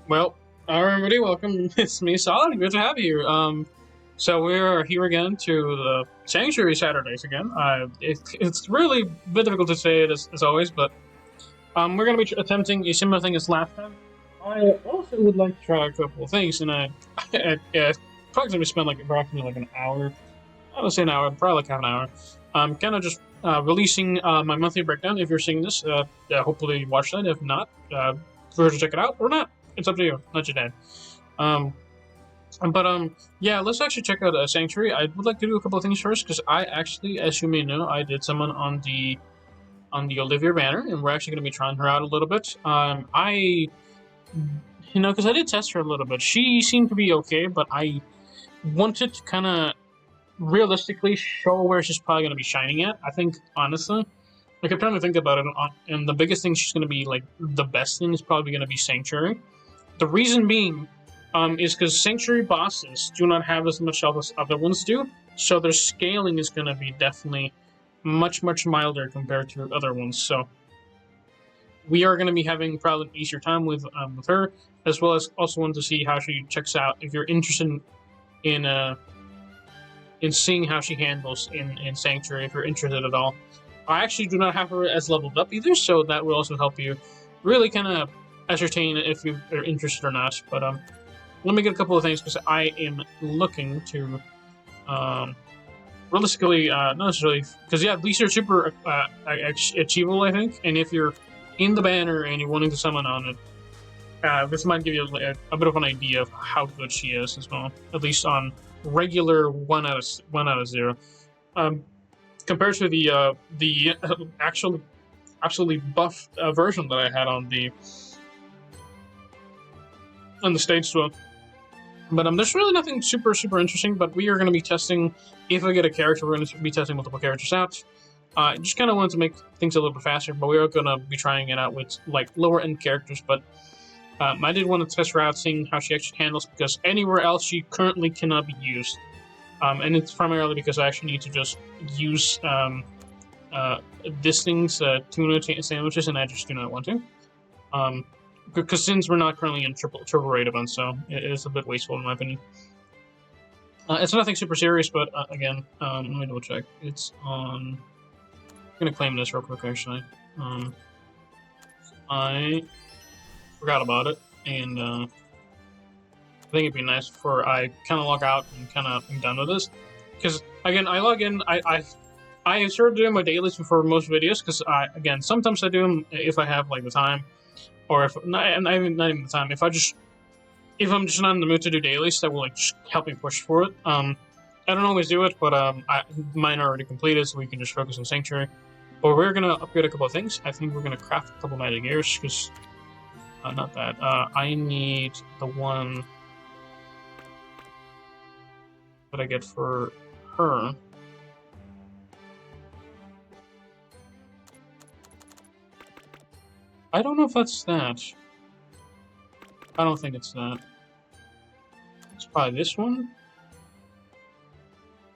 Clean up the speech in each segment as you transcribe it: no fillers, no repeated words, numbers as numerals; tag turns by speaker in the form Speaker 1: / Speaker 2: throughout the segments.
Speaker 1: Well, everybody, welcome. It's me, Solid. Good to have you here. So we're here again to the Sanctuary Saturdays again. It's really a bit difficult to say it as always, but we're going to be attempting a similar thing as last time. I also would like to try a couple of things, and I probably going to spend like approximately like an hour. I would say an hour, probably like half an hour. Kind of just releasing my monthly breakdown. If you're seeing this, hopefully you watch that. If not, prefer to check it out or not. It's up to you. Not your dad. Um, yeah, let's actually check out Sanctuary. I would like to do a couple of things first because I actually, as you may know, I did someone on the Olivier banner, and we're actually going to be trying her out a little bit. Because I did test her a little bit. She seemed to be okay, but I wanted to kind of realistically show where she's probably going to be shining at. I think, honestly, like I'm trying to think about it, and the biggest thing she's going to be like the best thing is probably going to be Sanctuary. The reason being, is because Sanctuary bosses do not have as much health as other ones do, so their scaling is going to be definitely much milder compared to other ones. So we are going to be having probably an easier time with her, as well as also want to see how she checks out. If you're interested in seeing how she handles in Sanctuary, if you're interested at all. I actually do not have her as leveled up either, so that will also help you really kind of ascertain if you are interested or not. But let me get a couple of things because I am looking to realistically, not necessarily, because yeah, these are super achievable, I think. And if you're in the banner and you're wanting to summon on it, this might give you a bit of an idea of how good she is as well, at least on regular 1 out of 0. Compared to the actual absolutely buffed version that I had on the stage tour. But there's really nothing super interesting. But we are going to be testing. If I get a character, we're going to be testing multiple characters out. Just kind of wanted to make things a little bit faster, but we are going to be trying it out with like lower end characters. But I did want to test her out, seeing how she actually handles, because anywhere else she currently cannot be used. And it's primarily because I actually need to just use this thing's tuna sandwiches, and I just do not want to. Because since we're not currently in triple raid events, so it is a bit wasteful in my opinion. It's nothing super serious, but again, let me double check. It's on. I'm gonna claim this real quick actually. I forgot about it, and I think it'd be nice before I kind of log out and kind of am done with this. Because again, I log in. I started doing my dailies before most videos because again sometimes I do them if I have like the time. Or if not even the time, if I'm just not in the mood to do dailies, that will like just help me push for it. I don't always do it, but mine are already completed, so we can just focus on Sanctuary. But we're gonna upgrade a couple of things. I think we're gonna craft a couple of magic gears because not that. I need the one that I get for her. I don't know if that's that. I don't think it's that. It's probably this one.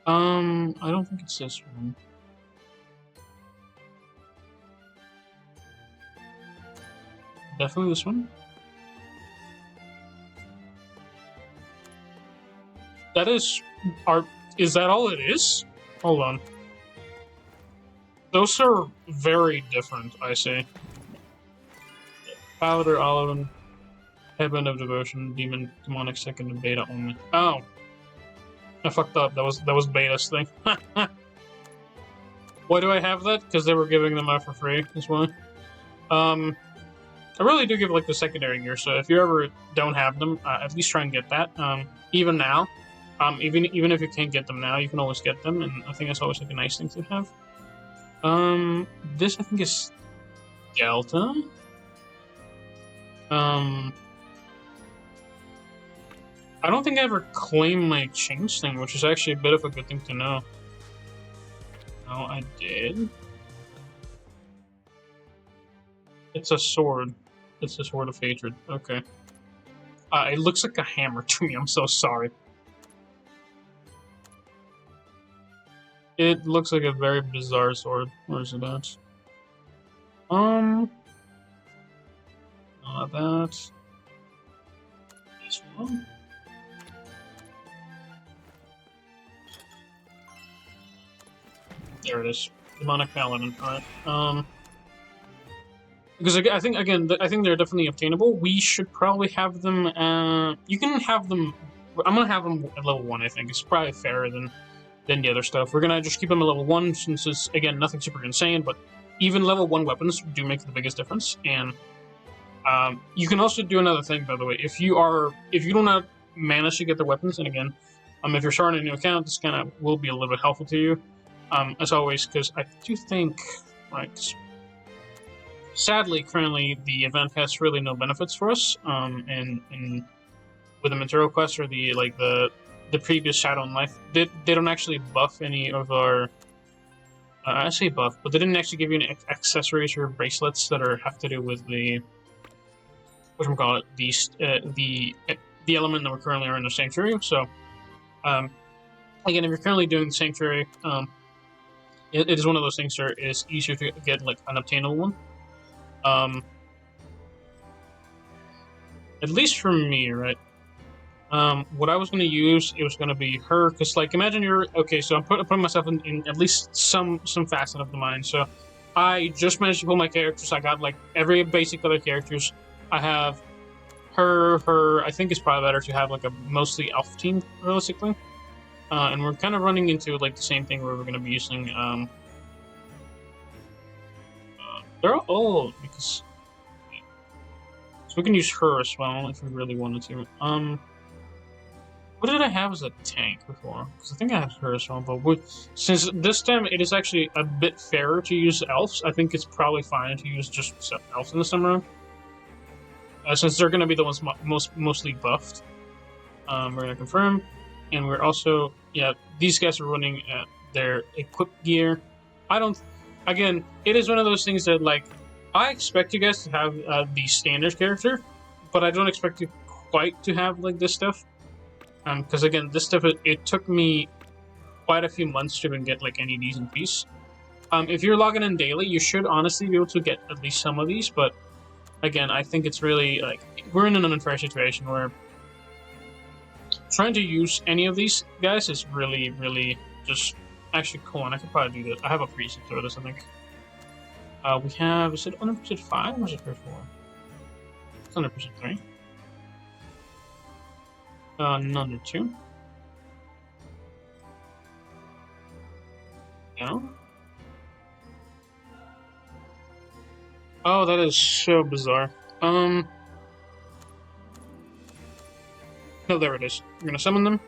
Speaker 1: I don't think it's this one. Definitely this one. That is is that all it is? Hold on. Those are very different, I say. Powder, Olive, Headband of Devotion, Demonic Second, and Beta only. Oh, I fucked up. That was Beta's thing. Why do I have that? Because they were giving them out for free as well. I really do give like the secondary gear. So if you ever don't have them, at least try and get that. Even now, even if you can't get them now, you can always get them, and I think that's always like a nice thing to have. This I think is Delta. I don't think I ever claimed my change thing, which is actually a bit of a good thing to know. No, I did. It's a sword. It's a sword of hatred. Okay. It looks like a hammer to me. I'm so sorry. It looks like a very bizarre sword. Where's it at? Not that. this one. There it is. Demonic Paladin. Alright. Because I think, again, I think they're definitely obtainable. We should probably have them, you can have them, I'm gonna have them at level 1, I think. It's probably fairer than the other stuff. We're gonna just keep them at level 1, since it's, again, nothing super insane, but even level 1 weapons do make the biggest difference. And, you can also do another thing, by the way. If you do not manage to get the weapons, and again, if you're starting a new account, this kind of will be a little bit helpful to you. As always, because I do think, right, sadly, currently, the event has really no benefits for us, and with the material quest or the previous Shadow in Life, they don't actually buff any of our, I say buff, but they didn't actually give you any accessories or bracelets that have to do with the, whatchamacallit, the element that we're currently are in the Sanctuary. So, again, if you're currently doing the Sanctuary, it is one of those things where it's easier to get, like, an obtainable one. At least for me, right? What I was going to use, it was going to be her, because, like, imagine you're, okay, so I'm putting myself in at least some facet of the mind. So I just managed to pull my characters. I got, like, every basic other characters. I have her, I think it's probably better to have, like, a mostly elf team, realistically. And we're kind of running into, like, the same thing where we're going to be using, they're all old, because, so we can use her as well, if we really wanted to. What did I have as a tank before? Because I think I had her as well, but since this time it is actually a bit fairer to use elves, I think it's probably fine to use just elves in this time around. Since they're going to be the ones mostly buffed. We're going to confirm. And we're also, yeah, these guys are running their equipped gear. Again, it is one of those things that, like, I expect you guys to have the standard character, but I don't expect you quite to have, like, this stuff. Because, again, this stuff, it took me quite a few months to even get, like, any decent piece. If you're logging in daily, you should honestly be able to get at least some of these, but, again, I think it's really, like, we're in an unfair situation where trying to use any of these guys is really, really just... Actually, cool, and I could probably do this. I have a preset for this, I think. We have... Is it 100% 5 or is it 4? It's 100% 3. None 2. No? Oh, that is so bizarre. No, there it is. I'm gonna summon them.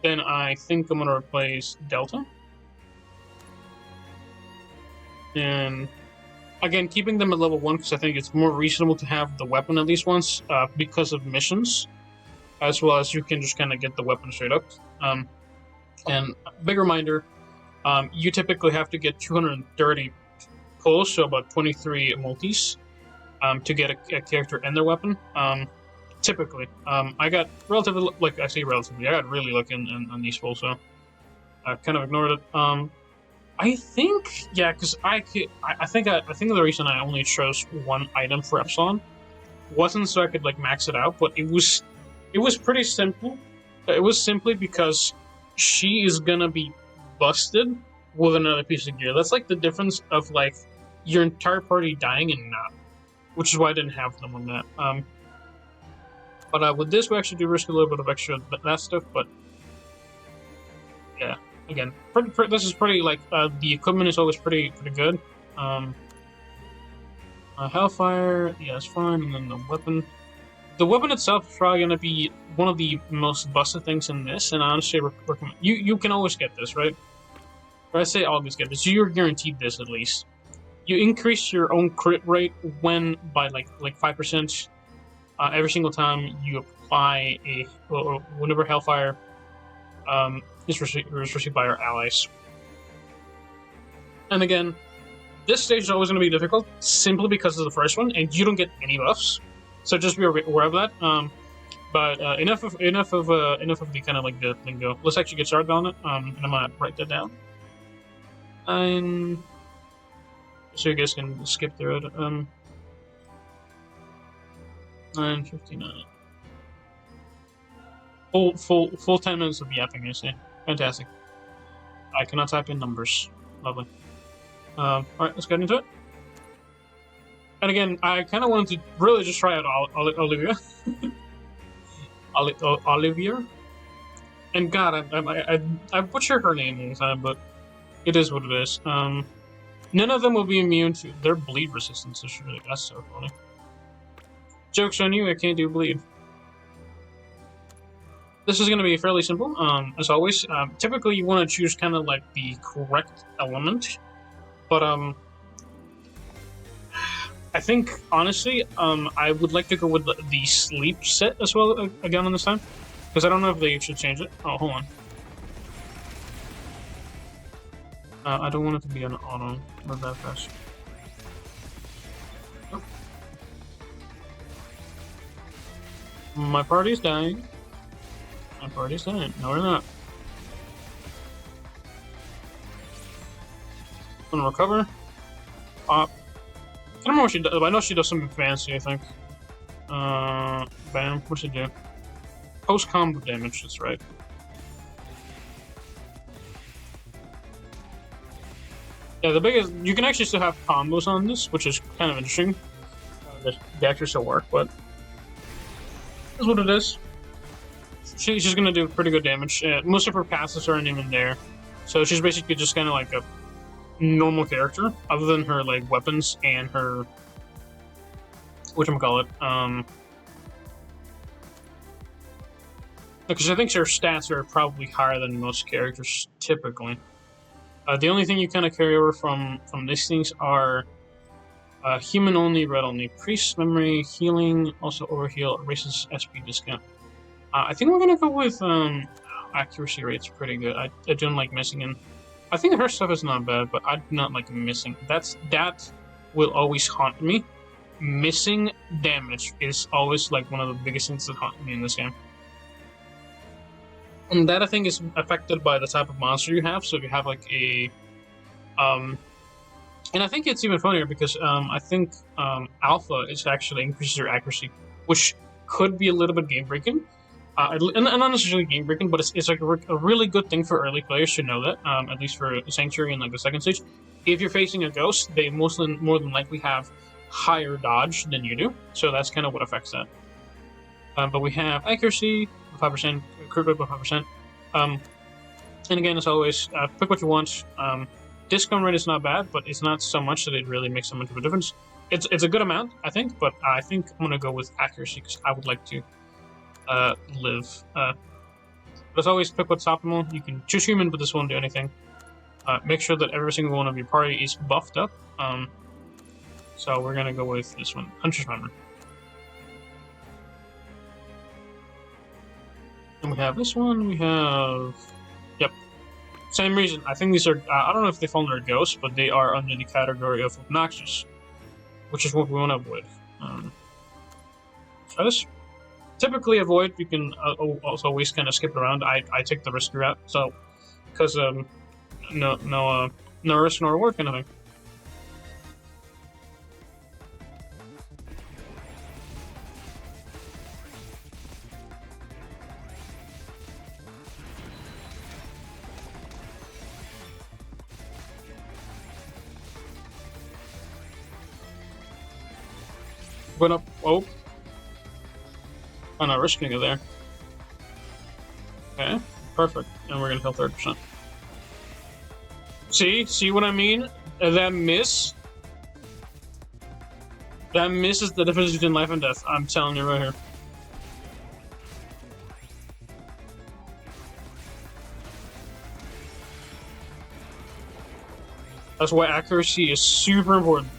Speaker 1: Then I think I'm gonna replace Delta. And again, keeping them at level 1 because I think it's more reasonable to have the weapon at least once because of missions, as well as you can just kind of get the weapon straight up. And big reminder, you typically have to get 230 pulls, so about 23 multis, to get a character and their weapon. Typically, I got relatively, like I say relatively, I got really lucky on these pulls, so I kind of ignored it. I think, yeah, because I think the reason I only chose one item for Epsilon wasn't so I could like max it out, but it was pretty simple. It was simply because she is gonna be busted with another piece of gear. That's like the difference of like your entire party dying and not, which is why I didn't have them on that. But with this, we actually do risk a little bit of extra that stuff, but yeah. Again, this is pretty, like, the equipment is always pretty good. Hellfire, yeah, it's fine, and then the weapon. The weapon itself is probably going to be one of the most busted things in this, and I honestly recommend... You can always get this, right? Or I say always get this. You're guaranteed this, at least. You increase your own crit rate when by, like 5%, every single time you apply or whenever Hellfire, is received by our allies. And again, this stage is always going to be difficult simply because of the first one, and you don't get any buffs. So just be aware of that. But enough of the kind of like the lingo. Let's actually get started on it. And I'm gonna write that down. And so you guys can skip through it. 9:59. Full 10 minutes of yapping, I say. Fantastic. I cannot type in numbers. Lovely. Alright, let's get into it. And again, I kind of wanted to really just try out Olivier. Olivier? And God, I butcher her name all the time, but it is what it is. None of them will be immune to their bleed resistance. That's so funny. Joke's on you, I can't do bleed. This is going to be fairly simple, as always. Typically, you want to choose kind of like the correct element, but I think, honestly, I would like to go with the sleep set as well again on this time, because I don't know if they should change it. Oh, hold on. I don't want it to be an auto. Not that fast. Oh. My party's dying. My party's dying. No, we're not. I'm gonna recover. Pop. I don't know what she does, but I know she does something fancy, I think. Bam. What's she do? Post combo damage, that's right. Yeah, the biggest. You can actually still have combos on this, which is kind of interesting. They actually still work, but. That's what it is. She's gonna do pretty good damage. Most of her passives aren't even there. So she's basically just kind of like a normal character, other than her like weapons and her whatchamacallit, because I think her stats are probably higher than most characters typically. The only thing you kind of carry over from these things are human only, red only, priest memory, healing, also overheal, erases SP discount. I think we're gonna go with accuracy rate's pretty good. I don't like missing in. I think her stuff is not bad, but I do not like missing. That will always haunt me. Missing damage is always like one of the biggest things that haunt me in this game. And that I think is affected by the type of monster you have. So if you have like a and I think it's even funnier because I think Alpha is actually increases your accuracy, which could be a little bit game breaking. And not necessarily game breaking, but it's like a really good thing for early players to know that, at least for Sanctuary and like the second stage. If you're facing a ghost, they more than likely have higher dodge than you do, so that's kind of what affects that. But we have accuracy 5%, crit rate by 5%. And again, as always, pick what you want. Discount rate is not bad, but it's not so much that it really makes so much of a difference. It's a good amount, I think, but I think I'm gonna go with accuracy because I would like to live. But as always, pick what's optimal. You can choose human, but this won't do anything. Make sure that every single one of your party is buffed up. So we're gonna go with this one, Hunter's Memory. And we have this one. We have, yep, same reason. I think these are. I don't know if they fall under ghosts, but they are under the category of obnoxious, which is what we want to avoid. Try this. Typically avoid. You can also always kind of skip around. I take the risk route, so because no risk nor reward kind of thing. Going up. Oh. I'm not risking it there. Okay, perfect. And we're gonna heal 30%. See what I mean? That miss? That miss is the difference between life and death. I'm telling you right here. That's why accuracy is super important.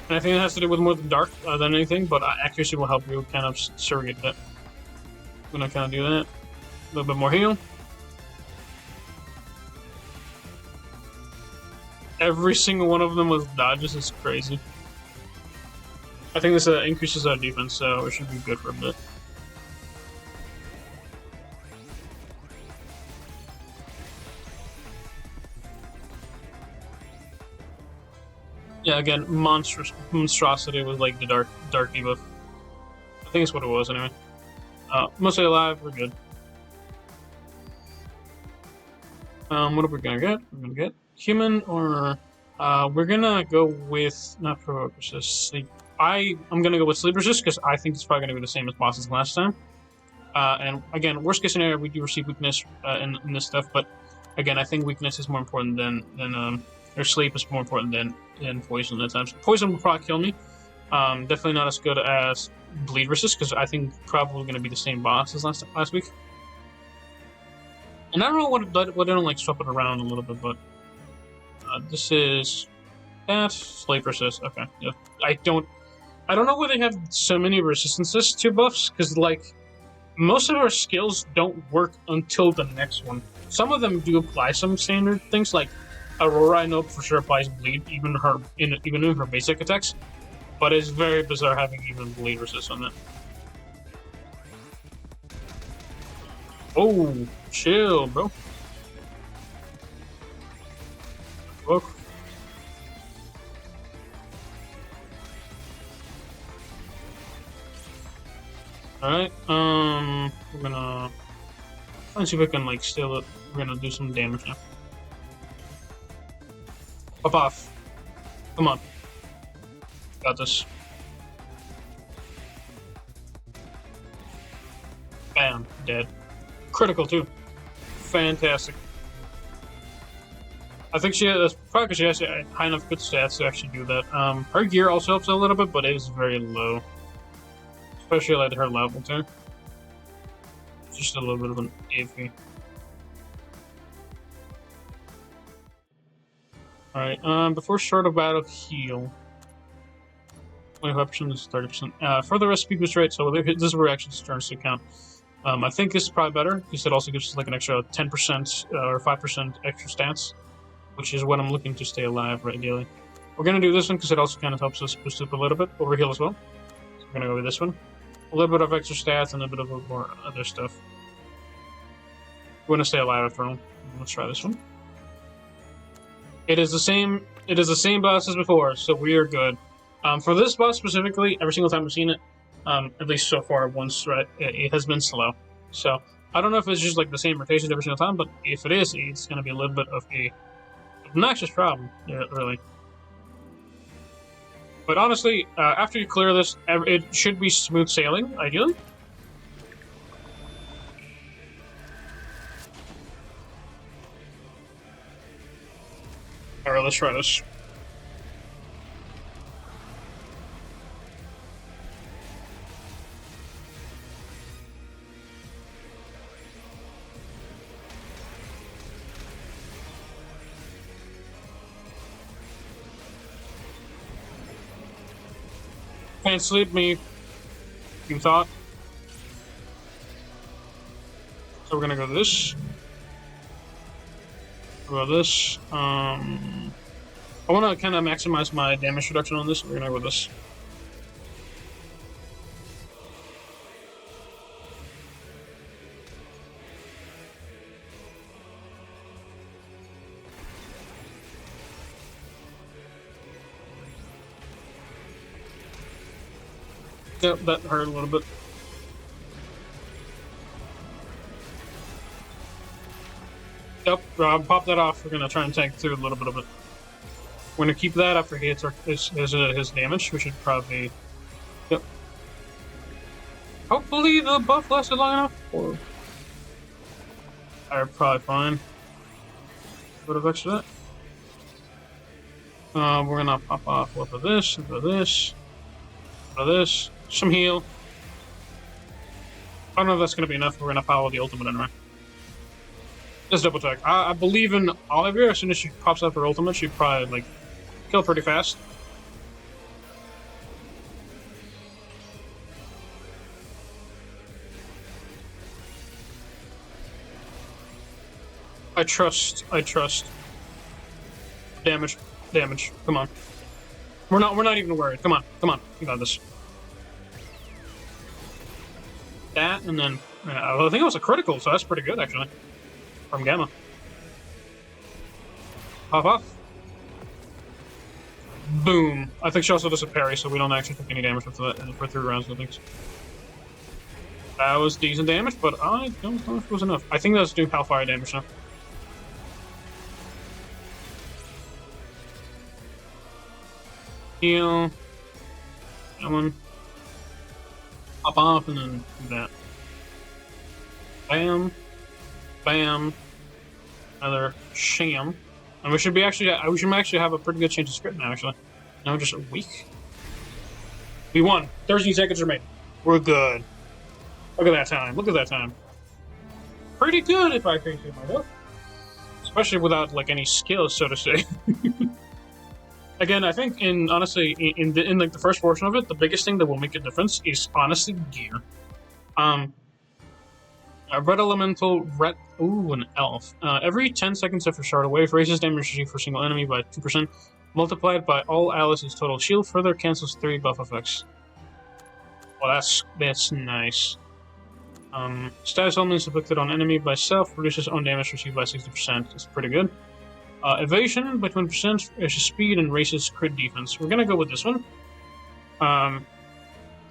Speaker 1: And I think it has to do with more than dark than anything, but accuracy will help you kind of surrogate that. I'm gonna kind of do that. A little bit more heal. Every single one of them with dodges is crazy. I think this increases our defense, so it should be good for a bit. Yeah, again, monstrosity with like the dark debuff. I think it's what it was anyway. Mostly alive, we're good. What are we gonna get? We're gonna get human, or we're gonna go with not provoke resist, sleep. I'm gonna go with sleep resist because I think it's probably gonna be the same as bosses last time. And again, worst case scenario, we do receive weakness in this stuff, but again, I think weakness is more important than or sleep is more important than poison at times. Poison will probably kill me. Definitely not as good as bleed resist because I think probably going to be the same boss as last week. And I don't know what I don't like swap it around a little bit, but this is that sleep resist. Okay, yeah. I don't know why they have so many resistances to buffs because like most of our skills don't work until the next one. Some of them do apply some standard things like Aurora. I know for sure applies bleed even in her basic attacks. But it's very bizarre having even bleed resist on that. Oh, chill, bro. Look. Alright, we're gonna try and see if we can like steal it. We're gonna do some damage now. Pop off. Come on. Got this. Bam, dead. Critical too. Fantastic. I think that's probably because she has high enough good stats to actually do that. Her gear also helps a little bit, but it is very low. Especially at her level too. Just a little bit of an iffy. Alright, before start of battle, heal. 25% is 30%. For the recipe boost rate, so this is where it actually starts to count. I think this is probably better because it also gives us like an extra 10% or 5% extra stats, which is what I'm looking to stay alive ideally. We're gonna do this one because it also kind of helps us boost up a little bit, overheal as well. So we're gonna go with this one. A little bit of extra stats and a bit of more other stuff. We're gonna stay alive after all. Let's try this one. It is the same boss as before, so we are good. For this boss specifically, every single time I've seen it, at least so far once, right, it has been slow. So I don't know if it's just like the same rotations every single time, but if it is, it's going to be a little bit of a obnoxious problem, really. But honestly, after you clear this, it should be smooth sailing, ideally. Alright, let's try this. Can't sleep me, you thought. So we're gonna go this. We'll go this. I want to kind of maximize my damage reduction on this. We're gonna go with this. Yep, that hurt a little bit. Yep, pop that off. We're gonna try and tank through a little bit of it. We're gonna keep that after he hits his damage. We should probably. Yep. Hopefully the buff lasted long enough. Or. Alright, probably fine. Would have extra that. We're gonna pop off a little of this, a little of this, a little of this. Some heal. I don't know if that's going to be enough. We're going to follow the ultimate anyway. Let's double check. I believe in Olivier. As soon as she pops up her ultimate, she probably like kill pretty fast. I trust. Damage. Come on. We're not even worried. Come on. You got this. That, and then I think it was a critical, so that's pretty good actually. From Gamma. Pop off. Boom. I think she also does a parry, so we don't actually take any damage for 3 rounds, I think. That was decent damage, but I don't know if it was enough. I think that's doing Hellfire damage now. Heal. That one. Pop off and then do that. Bam. Bam. Another sham. And we should actually have a pretty good chance of script now, actually. Now just a week. We won. 13 seconds remain. We're good. Look at that time. Look at that time. Pretty good, if I can say myself. Especially without like any skills, so to say. Again, I think in like the first portion of it, the biggest thing that will make a difference is honestly gear. A red elemental, an elf. Every 10 seconds after start, a wave raises damage received for a single enemy by 2%, multiplied by all allies' total shield, further cancels 3 buff effects. Well, that's nice. Status elements inflicted on enemy by self reduces own damage received by 60%. That's pretty good. Evasion by 20%, raises speed, and raises crit defense. We're gonna go with this one.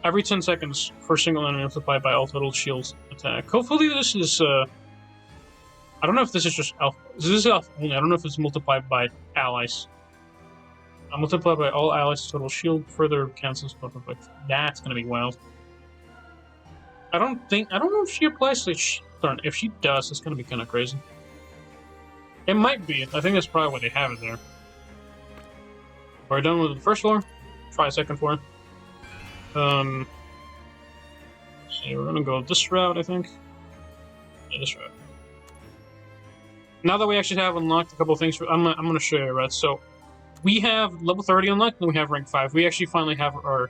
Speaker 1: Every 10 seconds for a single enemy multiplied by all total shields attack. Hopefully this is, I don't know if this is just elf. This is elf only. I don't know if it's multiplied by allies. Multiplied by all allies' total shield, further cancels buff effect. That's gonna be wild. I don't know if she applies to turn. If she does, it's gonna be kind of crazy. It might be. I think that's probably why they have it there. We're done with the first floor. Try a second floor. Let's see, we're gonna go this route, I think. Yeah, this route. Now that we actually have unlocked a couple of things, I'm gonna show you, right? So we have level 30 unlocked, and we have rank 5. We actually finally have our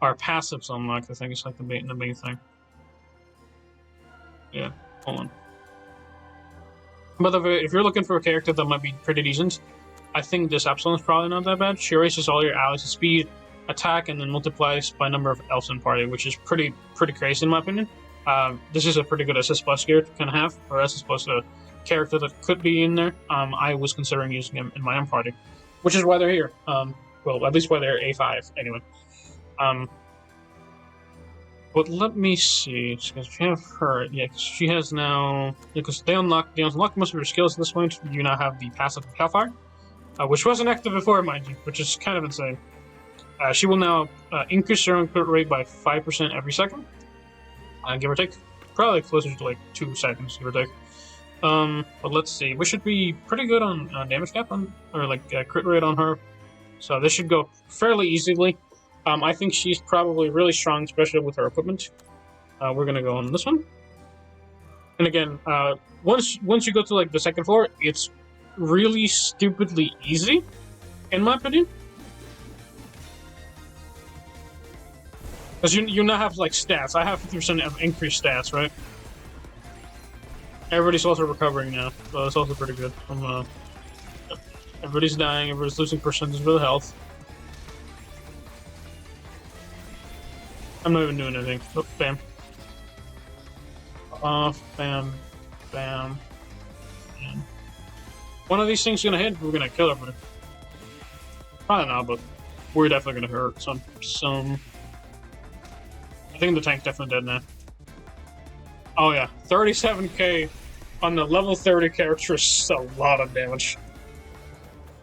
Speaker 1: passives unlocked. I think it's like the main thing. Yeah, hold on. By the way, if you're looking for a character that might be pretty decent, I think this Absalom is probably not that bad. She raises all your allies to speed, attack, and then multiplies by number of elves in party, which is pretty crazy in my opinion. This is a pretty good SS plus gear to kind of have, or SS plus a character that could be in there. I was considering using him in my own party, which is why they're here. Well, at least why they're A5 anyway. But let me see, because we have her. Yeah, because she has now. Because they unlocked most of her skills at this point. You now have the passive Hellfire, which wasn't active before, mind you, which is kind of insane. She will now increase her own crit rate by 5% every second, give or take. Probably closer to like 2 seconds, give or take. But let's see. We should be pretty good on damage cap or like crit rate on her. So this should go fairly easily. I think she's probably really strong, especially with her equipment. We're gonna go on this one. And again, once you go to like the second floor, it's really stupidly easy, in my opinion. Because you now have like stats. I have 50% of increased stats, right? Everybody's also recovering now, so that's also pretty good. Everybody's dying, everybody's losing percentage of their health. I'm not even doing anything. Oh, bam. Off, bam, bam, bam. One of these things is gonna hit, we're gonna kill everybody. Probably not, but we're definitely gonna hurt some. I think the tank's definitely dead now. Oh yeah, 37k on the level 30 character is a lot of damage.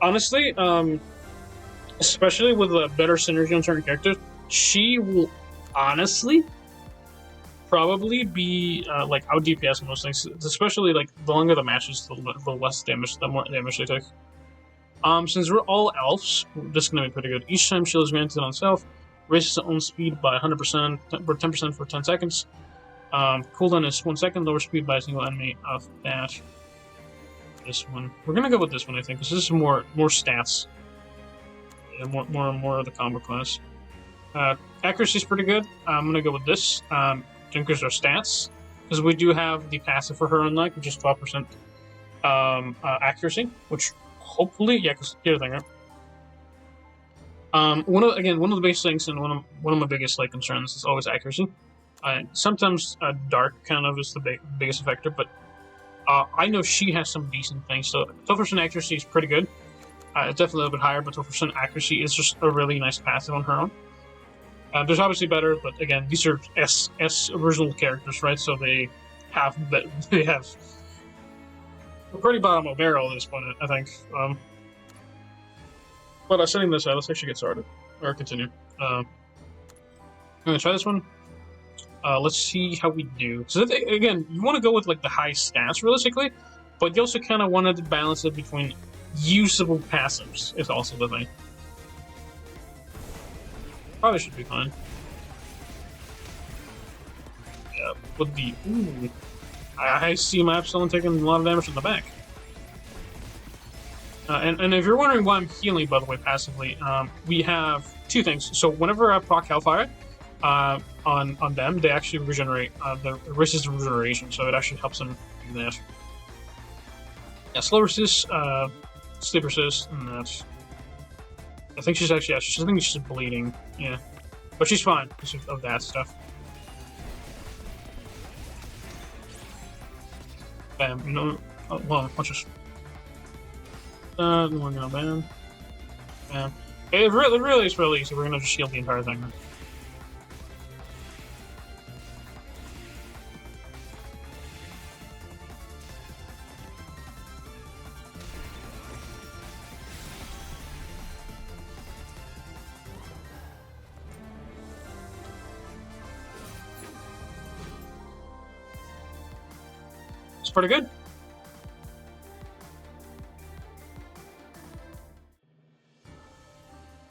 Speaker 1: Honestly, especially with a better synergy on certain characters, she will honestly probably be like out DPS on most things. Especially like the longer the matches, the less damage, the more damage they take. Since we're all elves, this is gonna be pretty good. Each time shield is granted on self, raises its own speed by 100% or 10% for 10 seconds. Cooldown is 1 second, lower speed by a single enemy of that. This one. We're gonna go with this one, I think, because this is more stats. Yeah, more of the combo class. Accuracy is pretty good. I'm gonna go with this. To increase our stats, because we do have the passive for her unlocked, which is 12% accuracy, which hopefully, yeah, because here's the thing, right? One of the biggest things and one of my biggest like concerns is always accuracy. Sometimes dark kind of is the biggest effector, but I know she has some decent things. So 12% accuracy is pretty good. It's definitely a little bit higher, but 12% accuracy is just a really nice passive on her own. There's obviously better, but again, these are S original characters, right? So they have a pretty bottom of barrel at this point, I think. But setting this out, let's actually get started or continue. I'm gonna try this one. Let's see how we do. So again, you want to go with like the high stats realistically, but you also kind of wanted to balance it between usable passives. Is also the thing. Probably should be fine. Yeah, with the ooh, I see my Epsilon taking a lot of damage from the back. And if you're wondering why I'm healing, by the way, passively, we have two things. So whenever I proc Hellfire on them, they actually regenerate. The resist regeneration, so it actually helps them do that. Yeah, slow resist, sleep resist, and that's. I think she's actually. Yeah, I think she's bleeding. Yeah, but she's fine because of that stuff. Bam. You know. Oh, well, let's just. We're gonna ban. Bam. It really is really easy. We're gonna just shield the entire thing. It's pretty good.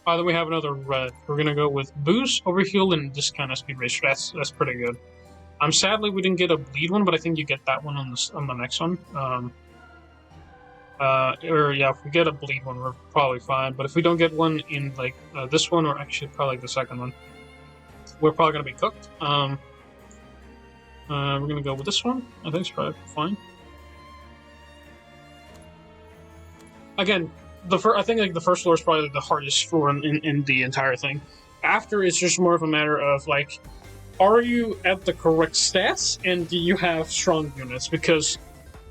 Speaker 1: Then we have another red. We're gonna go with boost, overheal, and this kind of speed racer. That's pretty good. Sadly we didn't get a bleed one, but I think you get that one on the next one. Or yeah, if we get a bleed one, we're probably fine. But if we don't get one in like this one, or actually probably like the second one, we're probably gonna be cooked. We're gonna go with this one. I think it's probably fine. Again. I think like the first floor is probably like the hardest floor in the entire thing. After, it's just more of a matter of like, are you at the correct stats and do you have strong units? Because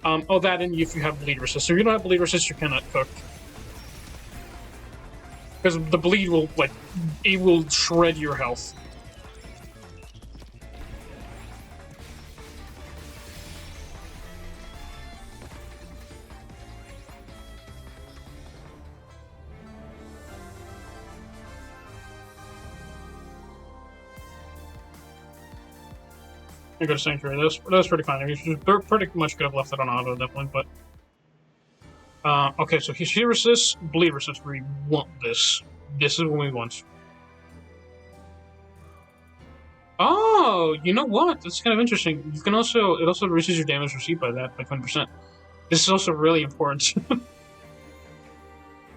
Speaker 1: that and if you have bleed resist. So if you don't have bleed resist, you're kind of cooked. Because the bleed will it will shred your health. You go to Sanctuary. That was pretty fine. I mean, pretty much could have left it on auto at that point, but. Okay, so he resists, bleed resist. We want this. This is what we want. Oh, you know what? That's kind of interesting. You can also it also reduces your damage received by that by 20%. This is also really important.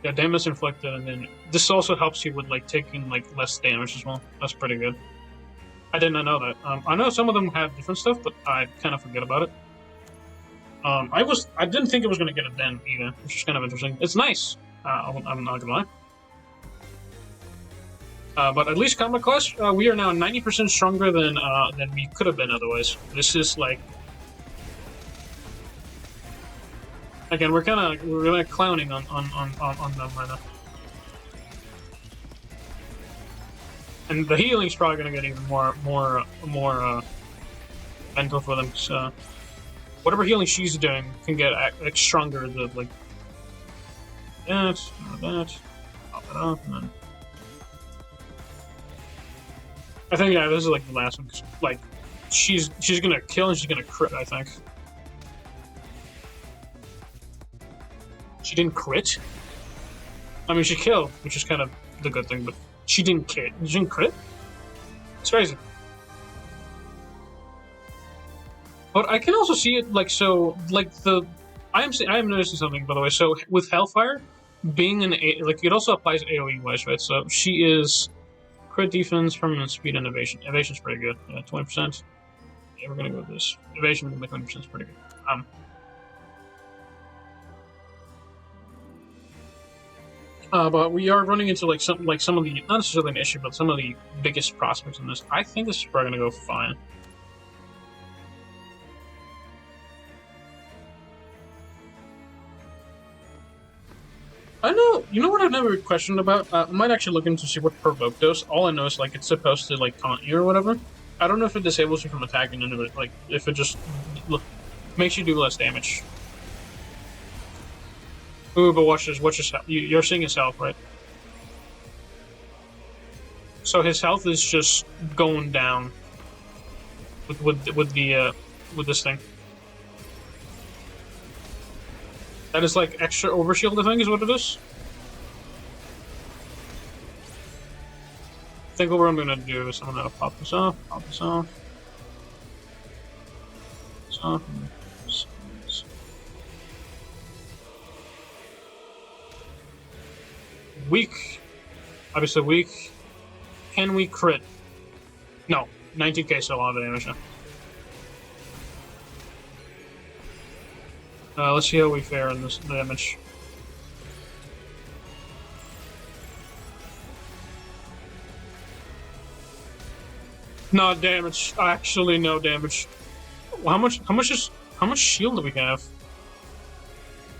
Speaker 1: Yeah, damage inflicted, and then this also helps you with like taking like less damage as well. That's pretty good. I did not know that. I know some of them have different stuff, but I kind of forget about it. I didn't think it was going to get a den either, which is kind of interesting. It's nice. I'm not gonna lie. But at least combat class, we are now 90% stronger than we could have been otherwise. This is like, again, we're kind of clowning on them right now. And the healing's probably gonna get even more mental for them. So whatever healing she's doing can get like stronger. The like that, pop it up, and then I think yeah, this is like the last one. Like she's gonna kill and she's gonna crit. I think she didn't crit. I mean, she killed, which is kind of the good thing, but. She didn't crit. She didn't crit? It's crazy. But I can also see it like so, like the. I am noticing something, by the way. So with Hellfire, being an like it also applies AOE wise, right? So she is crit defense, permanent speed, and evasion. Evasion's pretty good. Yeah, 20%. Yeah, we're gonna go with this. Evasion with 20% is pretty good. But we are running into like some of the not necessarily an issue, but some of the biggest prospects in this. I think this is probably gonna go fine. I know you know what I've never questioned about? I might actually look into see what provoke does. All I know is like it's supposed to like taunt you or whatever. I don't know if it disables you from attacking into it, like if it just makes you do less damage. Ooh, but watch this. Watch his health. You're seeing his health, right? So his health is just going down with this thing. That is like extra overshield, I think, is what it is. I think what I'm gonna do is I'm gonna pop this off, this off. Weak. Obviously weak. Can we crit? No. 19k, so a lot of damage now. Let's see how we fare in this damage. No damage. Actually, no damage. How much shield do we have?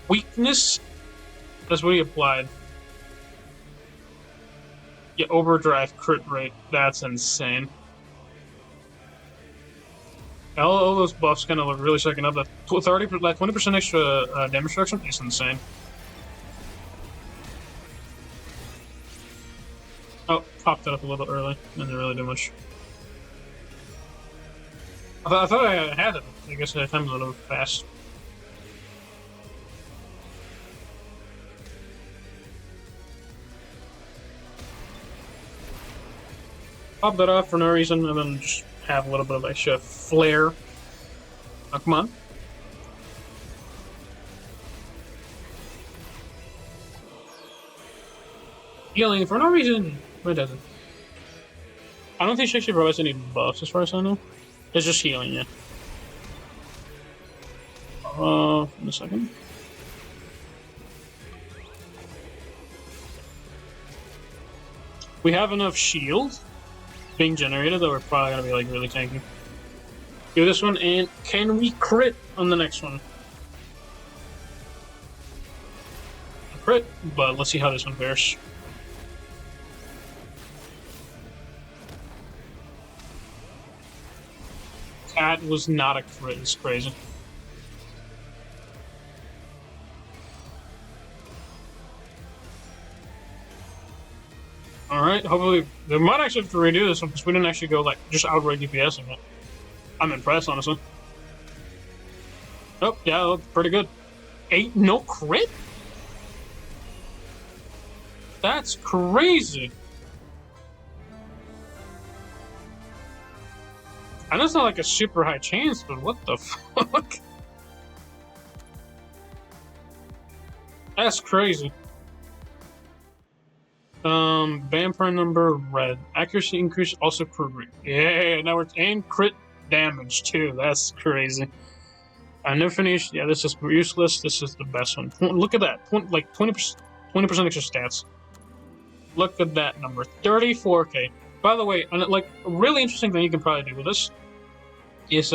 Speaker 1: Weakness? That's what he applied. Yeah, overdrive crit rate. That's insane. All those buffs kind of look really second up. That 20% extra damage reduction is insane. Oh, popped it up a little early. Didn't really do much. I thought I had it. I guess I timed a little fast. Pop that off for no reason, and then just have a little bit of extra flair. Oh, come on. Healing for no reason. Where does it? I don't think she actually provides any buffs as far as I know. It's just healing, yeah. In a second. We have enough shield being generated that we're probably gonna be like really tanky. Do this one, and can we crit on the next one? A crit, but let's see how this one fares. That was not a crit, it's crazy. Alright, hopefully, they might actually have to redo this one because we didn't actually go like just outright DPSing it. I'm impressed, honestly. Oh, yeah, that looked pretty good. 8, no crit? That's crazy. I know it's not like a super high chance, but what the fuck? That's crazy. Vampire number red. Accuracy increase, also crit rate. Yeah, now we're and crit damage too. That's crazy. I never finished. Yeah, this is useless. This is the best one. Look at that. Like 20% extra stats. Look at that number. 34k. By the way, like a really interesting thing you can probably do with this is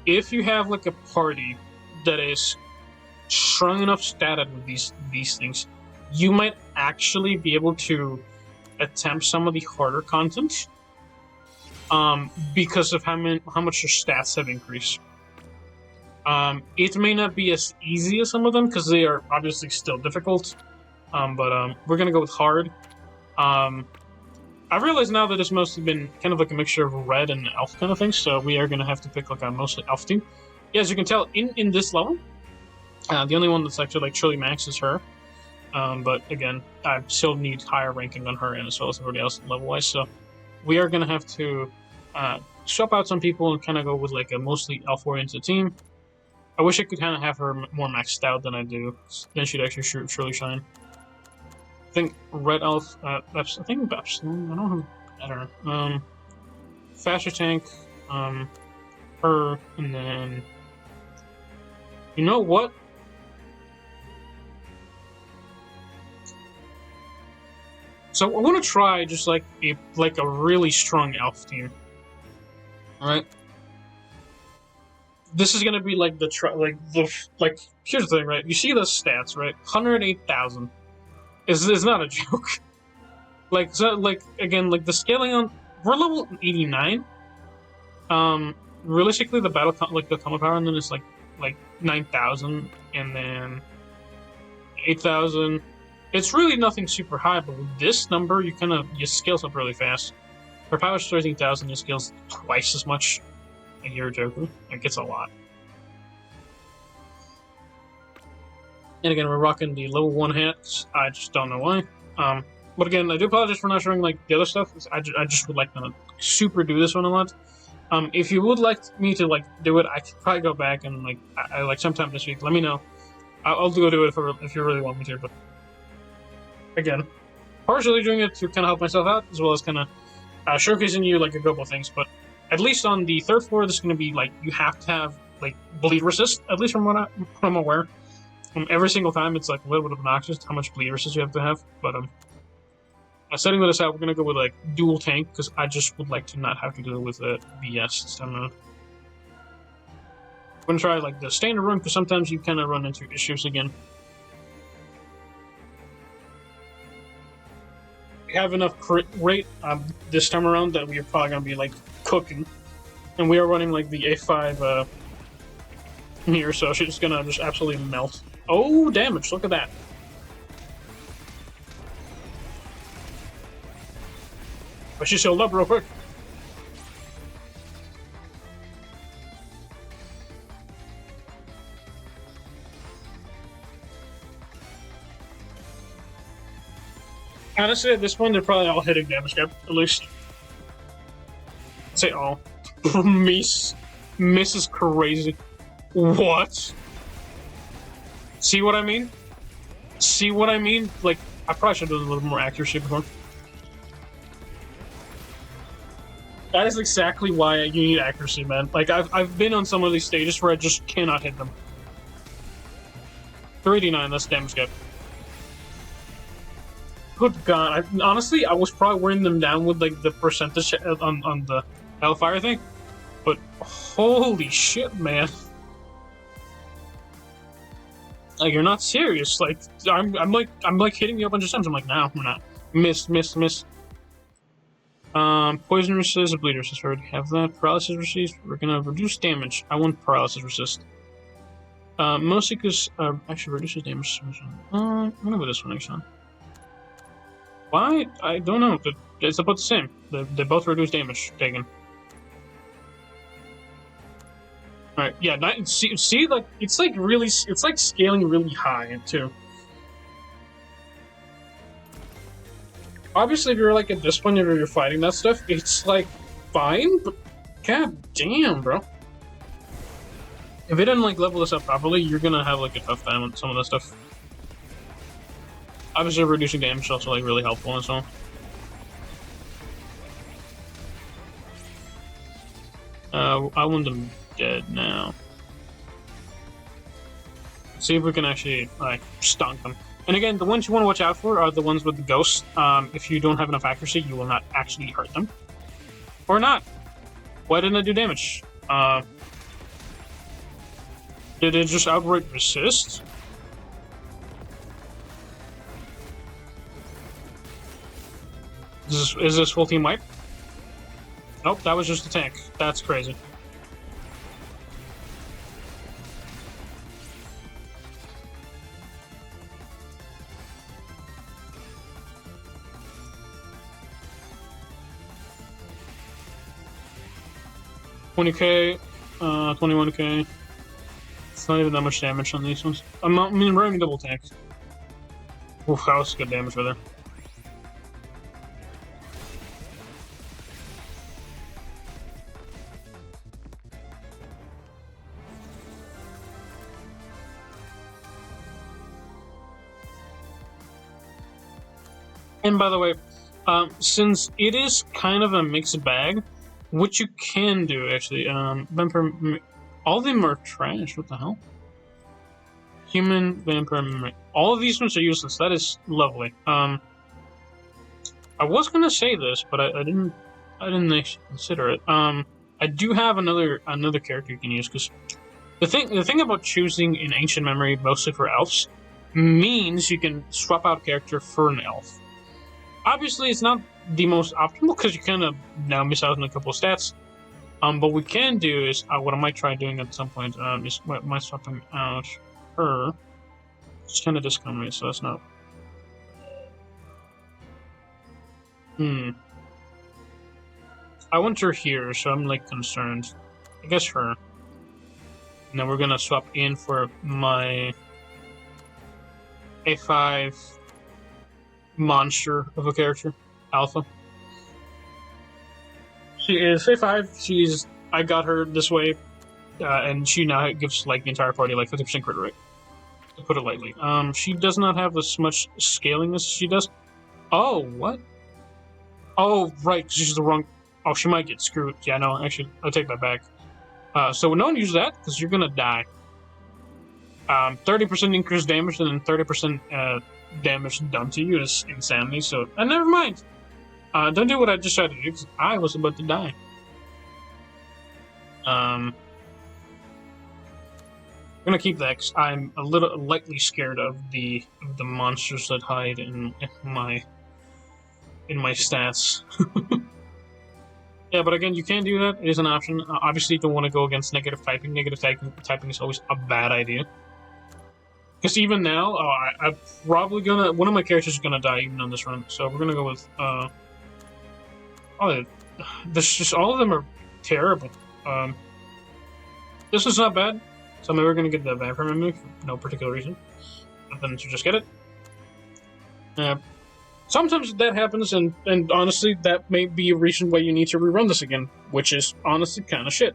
Speaker 1: if you have like a party that is strong enough statted with these things, you might actually be able to attempt some of the harder content because of how much your stats have increased. It may not be as easy as some of them because they are obviously still difficult, but we're gonna go with hard. I realize now that it's mostly been kind of like a mixture of red and elf kind of things, so we are gonna have to pick like a mostly elf team. Yeah, as you can tell, in this level, the only one that's actually like truly max is her. But again, I still need higher ranking on her and as well as everybody else level-wise, so we are going to have to swap out some people and kind of go with like a mostly elf-oriented team. I wish I could kind of have her more maxed out than I do. Then she'd actually truly shine. I think red elf, I think Babson, I don't know, I don't know. Faster tank, her, and then, you know what? So I want to try just like a really strong elf team. All right. This is gonna be like here's the thing, right? You see the stats, right? 108,000. is not a joke. Like so, like again, like the scaling on we're level 89. Realistically, the the combat power, and then it's like 9,000, and then 8,000. It's really nothing super high, but with this number, you scales up really fast. For power 13,000, it scales twice as much. Like you're joking. Like it's a lot. And again, we're rocking the level 1 hats. I just don't know why. But again, I do apologize for not showing like the other stuff. I just would like to super do this one a lot. If you would like me to like do it, I could probably go back and like sometime this week. Let me know. I'll go do it if you really want me to. But again, partially doing it to kind of help myself out, as well as kind of showcasing you like a couple of things. But at least on the 3rd floor, this is going to be like you have to have like bleed resist. At least from what I'm aware. Every single time, it's like a little bit obnoxious how much bleed resist you have to have. But setting this out, we're gonna go with like dual tank because I just would like to not have to deal with the BS this time around. I'm gonna try like the standard run because sometimes you kind of run into issues again. We have enough crit rate this time around that we are probably gonna be like cooking, and we are running like the A5 here, so she's gonna just absolutely melt. Oh, damage! Look at that. But she's healed up real quick. Honestly, at this point, they're probably all hitting damage cap, at least. I'd say all. Miss is crazy. What? See what I mean? See what I mean? Like, I probably should have done a little more accuracy before. That is exactly why you need accuracy, man. Like, I've been on some of these stages where I just cannot hit them. 389, that's damage cap. Good God. Honestly, I was probably wearing them down with, like, the percentage on the Hellfire thing. But, holy shit, man. Like, you're not serious. Like, I'm hitting you a bunch of times. I'm like, no, we're not. Miss. Poison resist, bleed resist. We already have that. Paralysis resist. We're gonna reduce damage. I want paralysis resist. Mostly because actually reduces damage. I'm gonna go this one next time. Why? I don't know. It's about the same. They both reduce damage taken. Alright, yeah, see, like, it's like really, it's like scaling really high, too. Obviously, if you're like at this point, if you're fighting that stuff, it's like, fine, but god damn, bro. If it didn't like level this up properly, you're gonna have like a tough time with some of that stuff. Obviously, reducing damage is also like really helpful and so on. I want them dead now. See if we can actually like stunk them. And again, the ones you want to watch out for are the ones with the ghosts. If you don't have enough accuracy, you will not actually hurt them. Or not. Why didn't I do damage? Did it just outright resist? Is this full team wipe? Nope, that was just a tank. That's crazy. $20K, 21K. It's not even that much damage on these ones. I mean, running double tank. Oof, that was good damage right there. And by the way, since it is kind of a mixed bag, what you can do actually, vampire, all of them are trash. What the hell? Human, vampire, all of these ones are useless. That is lovely. I was gonna say this, but I didn't actually consider it. I do have another character you can use because the thing about choosing an ancient memory mostly for elves means you can swap out character for an elf. Obviously, it's not the most optimal because you kind of now miss out on a couple of stats. But we can do is what I might try doing at some point is my swapping out her. It's kind of discounted, so that's not. I want her here, so I'm like concerned. I guess her. And then we're gonna swap in for my A5 monster of a character, Alpha. She is A5. I got her this way, and she now gives like the entire party like 50% crit rate. To put it lightly. She does not have as much scaling as she does. Oh, what? Oh, right, she's the wrong. Oh, she might get screwed. Yeah, no, actually, I'll take that back. So no one use that because you're gonna die. 30% increased damage and then 30% damage done to you is insanity. So, never mind. Don't do what I just tried to do because I was about to die. I'm gonna keep that because I'm a little lightly scared of the monsters that hide in my stats. Yeah, but again, you can do that. It is an option. Obviously, you don't want to go against negative typing. Negative typing is always a bad idea. Because even now, I'm probably gonna... One of my characters is gonna die even on this run. So we're gonna go with... this just... All of them are terrible. This is not bad. So maybe we're gonna get the vampire memory for no particular reason. But then to just get it. Sometimes that happens, and honestly, that may be a reason why you need to rerun this again, which is honestly kind of shit.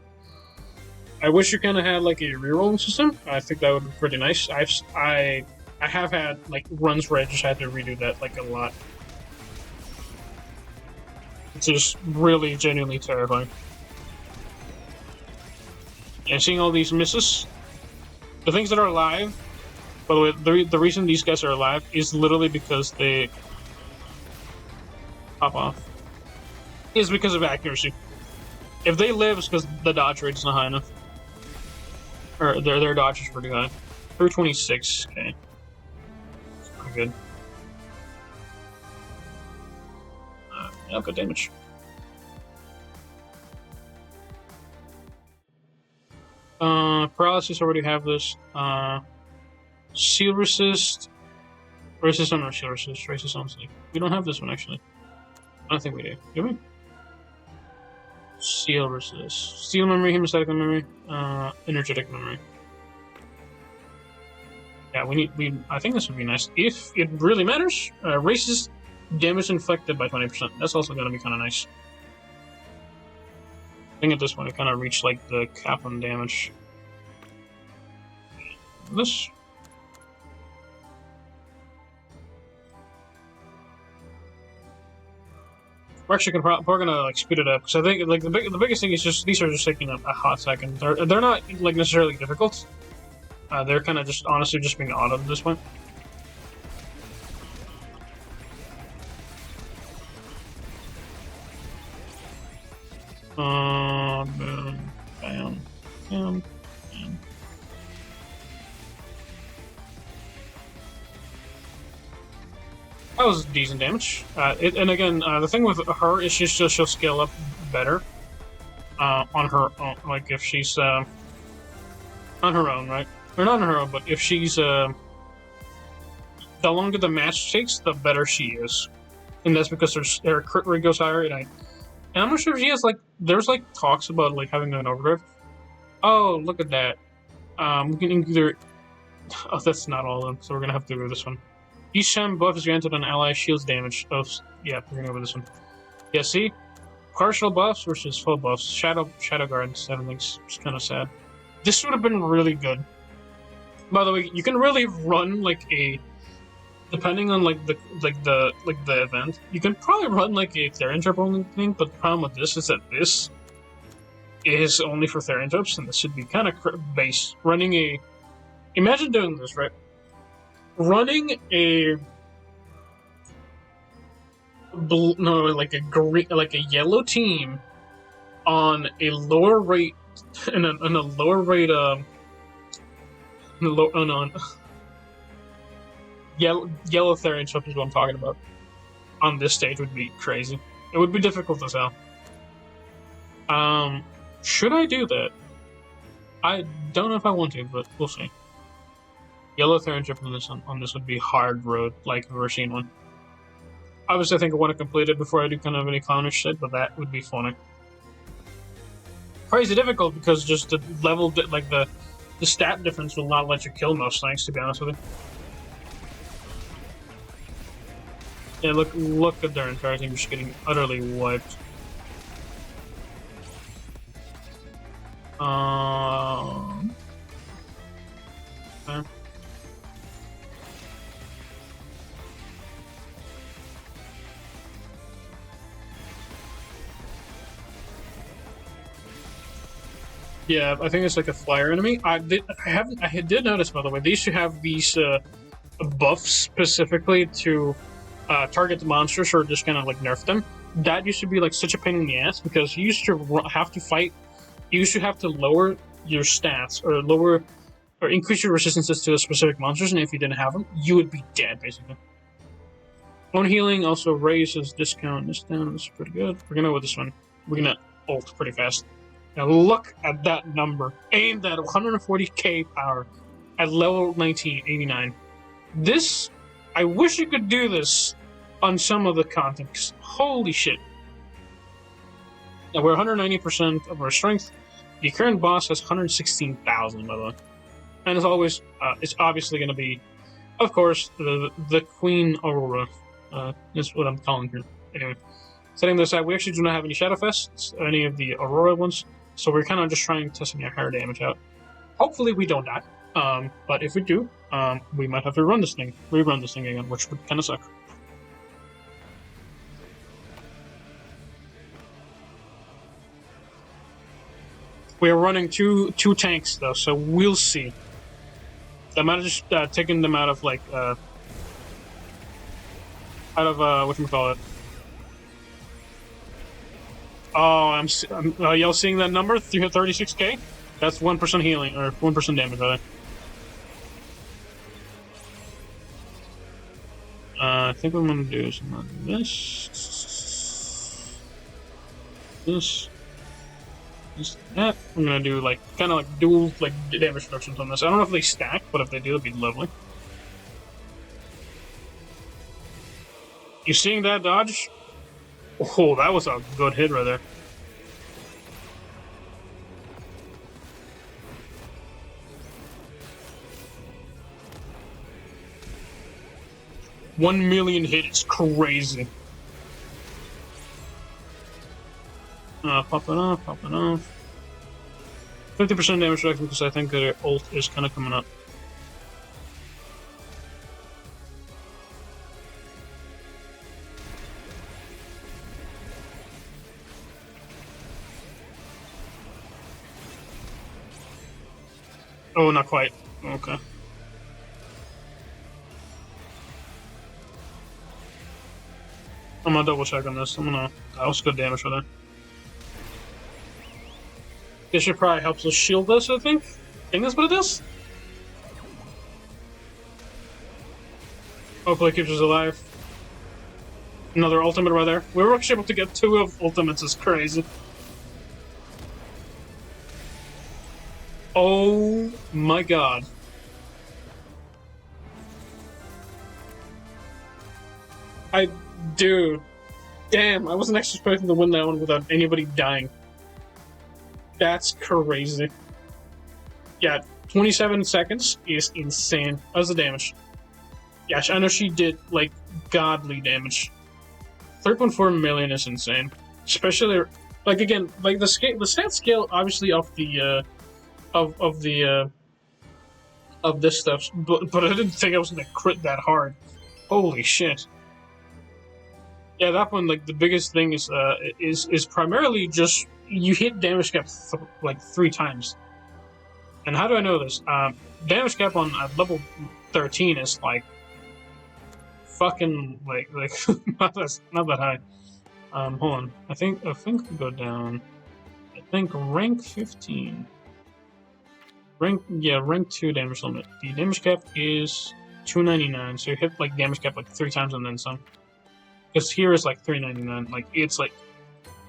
Speaker 1: I wish you kind of had like a rerolling system. I think that would be pretty nice. I have had like runs where I just had to redo that like a lot. It's just really genuinely terrifying. And seeing all these misses, the things that are alive. By the way, the reason these guys are alive is literally because they pop off. Is because of accuracy. If they live, it's because the dodge rate is not high enough. Or their dodge is pretty high. 326, okay. That's pretty good. Yeah, good damage. Paralysis, already have this. Seal resist. Resist on our shield resist. Resist on sleep. We don't have this one actually. I don't think we do. Do we? Seal resist. Steel memory, hemostatic memory, energetic memory. Yeah, I think this would be nice. If it really matters, raises damage inflicted by 20%. That's also gonna be kinda nice. I think at this point I kinda reached like the cap on damage. This. We're actually probably gonna like speed it up because I think like the biggest thing is just these are just taking a hot second. They're not like necessarily difficult. They're kind of just honestly just being auto at this point. Boom, bam, bam, bam. That was decent damage. And again, the thing with her is she'll scale up better on her own. Like if she's on her own, right? Or not on her own, but if she's the longer the match takes, the better she is, and that's because her crit rate goes higher. And I'm not sure if she has like there's like talks about like having an overdrive. Oh, look at that. We can either. Oh, that's not all of them, so we're gonna have to do this one. Each time buff is granted on ally shields damage. Oh, yeah, we're gonna go with this one. Yeah, see? Partial buffs versus full buffs. Shadow Guard instead of things. It's kind of sad. This would have been really good. By the way, you can really run like a, depending on like the event, you can probably run like a Therian Trap only thing. But the problem with this is that this is only for Therian Traps, and this should be kind of base. Running a, imagine doing this, right? Running a like a green, like a yellow team on a lower rate, and a lower rate Yellow Therian Chip is what I'm talking about. On this stage would be crazy. It would be difficult as hell. Should I do that? I don't know if I want to, but we'll see. Yellow Therian Chip on this would be hard road, like I've ever seen one. Obviously, I think I want to complete it before I do kind of any clownish shit, but that would be funny. Crazy difficult because just the level, like the stat difference will not let you kill most things, to be honest with you. Yeah, look at their entire team just getting utterly wiped. Okay. Yeah, I think it's like a flyer enemy. I did notice, by the way, they used to have these buffs specifically to target the monsters or just kind of like nerf them. That used to be like such a pain in the ass because you used to have to fight. You used to have to lower your stats or lower or increase your resistances to specific monsters, and if you didn't have them, you would be dead basically. Own healing also raises discount. This down is pretty good. We're gonna go with this one. We're gonna ult pretty fast. Now look at that number. Aimed at 140k power at level 1989. This, I wish you could do this on some of the content. Holy shit. Now we're 190% of our strength. The current boss has 116,000, by the way. And as always, it's obviously going to be, of course, the Queen Aurora. Is what I'm calling her. Anyway, setting this aside, we actually do not have any Shadowfests, any of the Aurora ones. So we're kind of just testing our higher damage out. Hopefully we don't die. But if we do, we might have to rerun this thing again, which would kind of suck. We are running two tanks though, so we'll see. I might have just taken them out of like whatchamacallit. Oh, y'all seeing that number? 36k? That's 1% healing, or 1% damage, rather. I think what I'm gonna do is I'm gonna do this, that. I'm gonna do like kind of like dual like damage reductions on this. I don't know if they stack, but if they do, it'd be lovely. You seeing that dodge? Oh, that was a good hit right there. $1 million hit is crazy. Pop it off. 50% damage reduction because I think their ult is kind of coming up. Oh, not quite. Okay. I'm gonna double check on this. That was good damage for that. This should probably help us shield us, I think. I think that's what it is. Hopefully it keeps us alive. Another ultimate right there. We were actually able to get 2 of ultimates, it's crazy. Oh my god. Dude. Damn, I wasn't actually expecting to win that one without anybody dying. That's crazy. Yeah, 27 seconds is insane. How's the damage? Yeah, I know she did, like, godly damage. 3.4 million is insane. Especially, like, again, like, the stat scale, obviously, of the, of this stuff, but I didn't think I was gonna crit that hard. Holy shit. Yeah, that one, like, the biggest thing is primarily just you hit damage cap like 3 times. And how do I know this? Damage cap on level 13 is like fucking like not that high. Hold on. I think we go down. I think rank 15. Rank 2 damage limit. The damage cap is 299, so you hit like damage cap like 3 times and then some. Because here is like 399.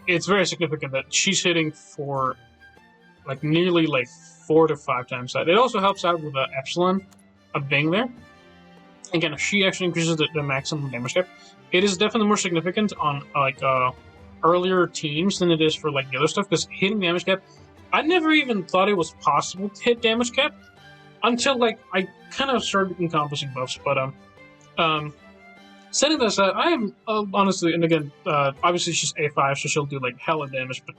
Speaker 1: It's very significant that she's hitting for like nearly like 4 to 5 times that. It also helps out with the Epsilon being there. Again, if she actually increases the maximum damage cap, it is definitely more significant on like earlier teams than it is for like the other stuff. Because hitting damage cap, I never even thought it was possible to hit damage cap until like I kind of started encompassing buffs. But setting this aside, I am honestly, and again, obviously she's A5, so she'll do like hella damage, but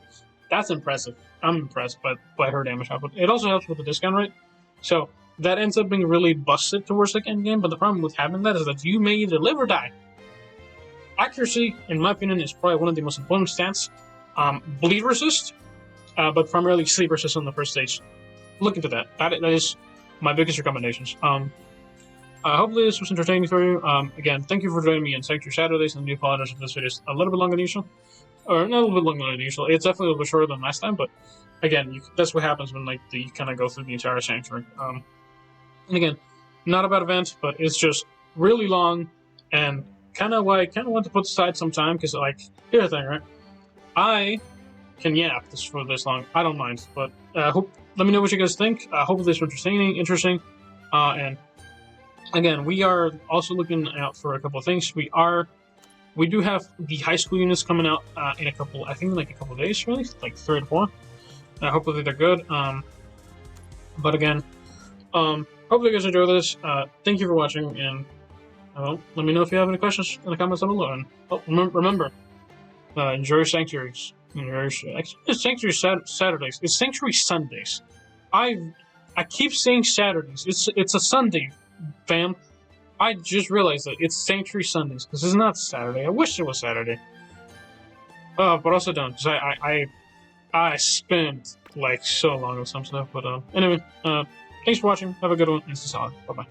Speaker 1: that's impressive. I'm impressed by her damage output. It also helps with the discount rate, so that ends up being really busted towards the end game. But the problem with having that is that you may either live or die. Accuracy, in my opinion, is probably one of the most important stats. Bleed resist, but primarily sleep resist on the first stage. Look into that. That is my biggest recommendations. Hopefully this was entertaining for you. Again, thank you for joining me on Sanctuary Saturdays, and I do apologize if this video is a little bit longer than usual. Or not a little bit longer than usual. It's definitely a little bit shorter than last time, but again, that's what happens when like you kind of go through the entire Sanctuary. And again, not a bad event, but it's just really long, and kind of want to put aside some time, because like, here's the thing, right? I can yap this for this long. I don't mind, but let me know what you guys think. Hopefully this was interesting, and again, we are also looking out for a couple of things. We do have the high school units coming out in a couple of days, really, like 3 or 4. Hopefully they're good. But again, hopefully you guys enjoy this. Thank you for watching, and let me know if you have any questions in the comments down below. And remember, enjoy your sanctuaries. It's Sanctuary Saturdays. It's Sanctuary Sundays. I keep saying Saturdays. It's a Sunday, fam. I just realized that it's Sanctuary Sundays. This is not Saturday. I wish it was Saturday. But also don't, because I spent like so long on some stuff. But anyway, thanks for watching. Have a good one, and stay solid. Bye bye.